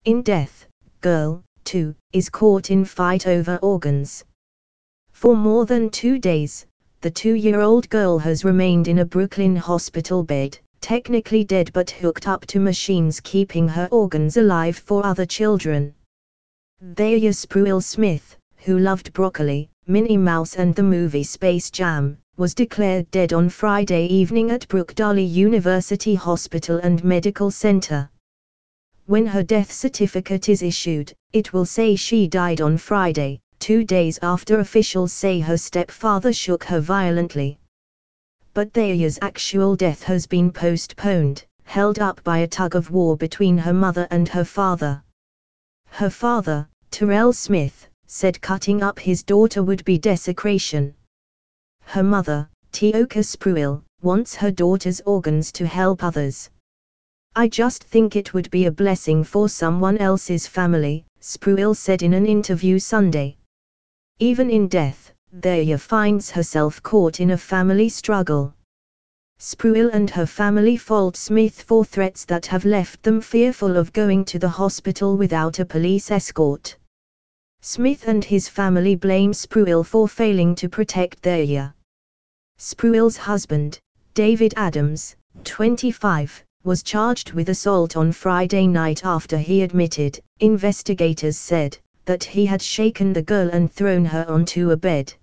In death, girl, too, is caught in fight over organs. For more than 2 days, the 2-year-old girl has remained in a Brooklyn hospital bed, technically dead but hooked up to machines keeping her organs alive for other children. Thaiya Spruill-Smith, who loved broccoli, Minnie Mouse and the movie Space Jam, was declared dead on Friday evening at Brookdale University Hospital and Medical Center. When her death certificate is issued, it will say she died on Friday, 2 days after officials say her stepfather shook her violently. But Thaiya's actual death has been postponed, held up by a tug-of-war between her mother and her father. Her father, Terrell Smith, said cutting up his daughter would be desecration. Her mother, Teoka Spruill, wants her daughter's organs to help others. "I just think it would be a blessing for someone else's family," Spruill said in an interview Sunday. Even in death, Thaiya finds herself caught in a family struggle. Spruill and her family fault Smith for threats that have left them fearful of going to the hospital without a police escort. Smith and his family blame Spruill for failing to protect Thaiya. Spruill's husband, David Adams, 25, was charged with assault on Friday night after he admitted, investigators said, that he had shaken the girl and thrown her onto a bed.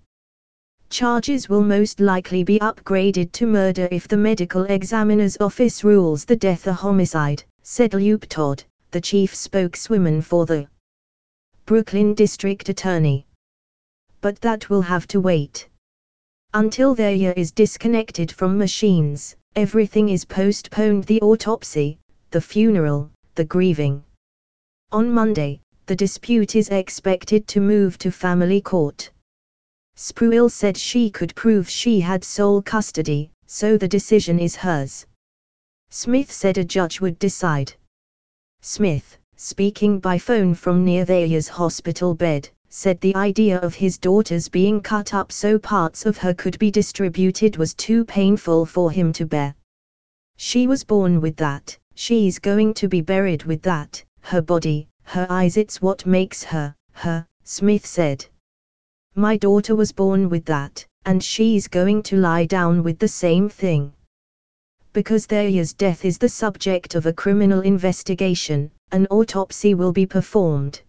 Charges will most likely be upgraded to murder if the medical examiner's office rules the death a homicide, said Luke Todd, the chief spokeswoman for the Brooklyn District Attorney. But that will have to wait. Until Thaiya is disconnected from machines, everything is postponed: the autopsy, the funeral, the grieving. On Monday, the dispute is expected to move to family court. Spruill said she could prove she had sole custody, so the decision is hers. Smith said a judge would decide. Smith, speaking by phone from near Thaiya's hospital bed, said the idea of his daughters being cut up so parts of her could be distributed was too painful for him to bear. "She was born with that, she's going to be buried with that, her body, her eyes, it's what makes her, her," Smith said. "My daughter was born with that, and she's going to lie down with the same thing." Because Thaiya's death is the subject of a criminal investigation, an autopsy will be performed.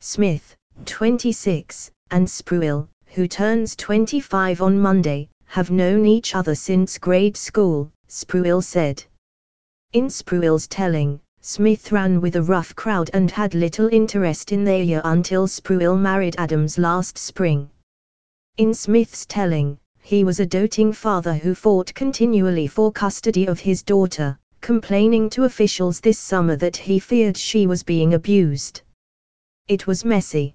Smith, 26, and Spruill, who turns 25 on Monday, have known each other since grade school, Spruill said. In Spruill's telling, Smith ran with a rough crowd and had little interest in Thaiya until Spruill married Adams last spring. In Smith's telling, he was a doting father who fought continually for custody of his daughter, complaining to officials this summer that he feared she was being abused. It was messy.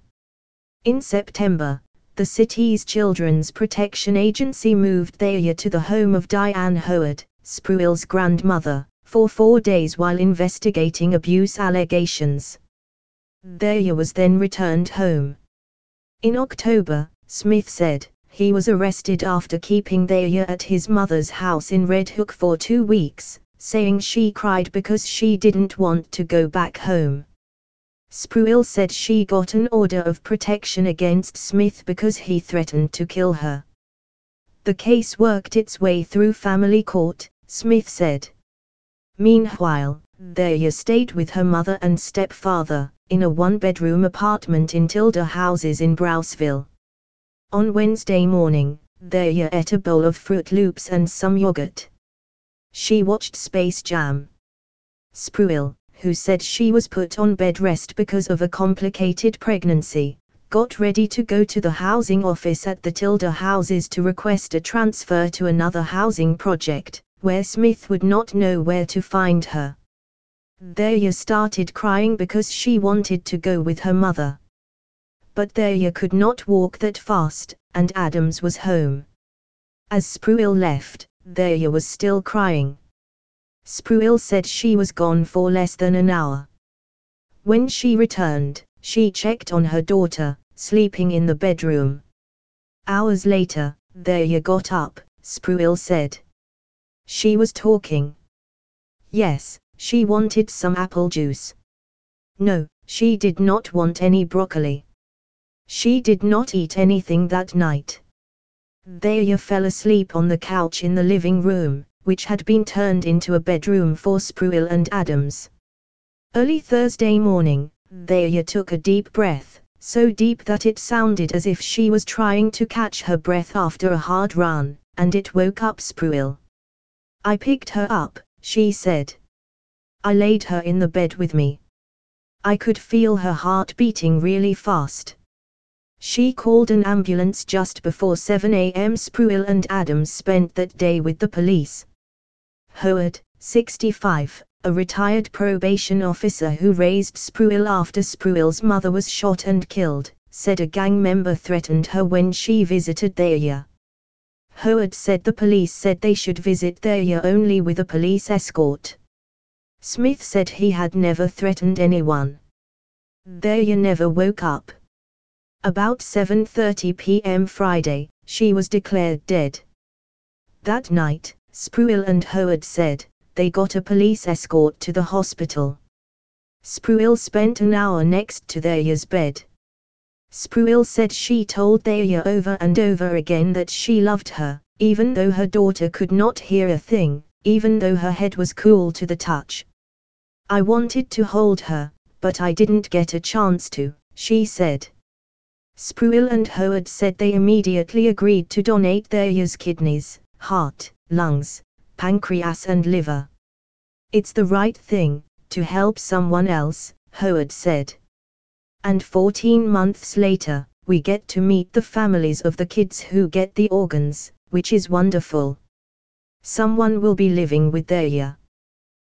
In September, the city's Children's Protection Agency moved Thaiya to the home of Diane Howard, Spruill's grandmother, for 4 days while investigating abuse allegations. Thaiya was then returned home. In October, Smith said, he was arrested after keeping Thaiya at his mother's house in Red Hook for 2 weeks, saying she cried because she didn't want to go back home. Spruill said she got an order of protection against Smith because he threatened to kill her. The case worked its way through family court, Smith said. Meanwhile, Thaiya stayed with her mother and stepfather, in a 1-bedroom apartment in Tilda Houses in Brownsville. On Wednesday morning, Thaiya ate a bowl of Fruit Loops and some yogurt. She watched Space Jam. Spruill, who said she was put on bed rest because of a complicated pregnancy, got ready to go to the housing office at the Tilda Houses to request a transfer to another housing project, where Smith would not know where to find her. Thaiya started crying because she wanted to go with her mother. But Thaiya could not walk that fast, and Adams was home. As Spruill left, Thaiya was still crying. Spruill said she was gone for less than an hour. When she returned, she checked on her daughter, sleeping in the bedroom. Hours later, Thaiya got up, Spruill said. She was talking. Yes, she wanted some apple juice. No, she did not want any broccoli. She did not eat anything that night. Thea fell asleep on the couch in the living room, which had been turned into a bedroom for Spruill and Adams. Early Thursday morning, Thea took a deep breath, so deep that it sounded as if she was trying to catch her breath after a hard run, and it woke up Spruill. I picked her up, she said. I laid her in the bed with me. I could feel her heart beating really fast. She called an ambulance just before 7 a.m. Spruill and Adams spent that day with the police. Howard, 65, a retired probation officer who raised Spruill after Spruill's mother was shot and killed, said a gang member threatened her when she visited Thea. Howard said the police said they should visit Thea only with a police escort. Smith said he had never threatened anyone. Thea never woke up. About 7:30 p.m. Friday, she was declared dead. That night, Spruill and Howard said, they got a police escort to the hospital. Spruill spent an hour next to Thea's bed. Spruill said she told Thea over and over again that she loved her, even though her daughter could not hear a thing, even though her head was cool to the touch. I wanted to hold her, but I didn't get a chance to, she said. Spruill and Howard said they immediately agreed to donate Thea's kidneys, heart, lungs, pancreas and liver. It's the right thing, to help someone else, Howard said. And 14 months later, we get to meet the families of the kids who get the organs, which is wonderful. Someone will be living with Thea.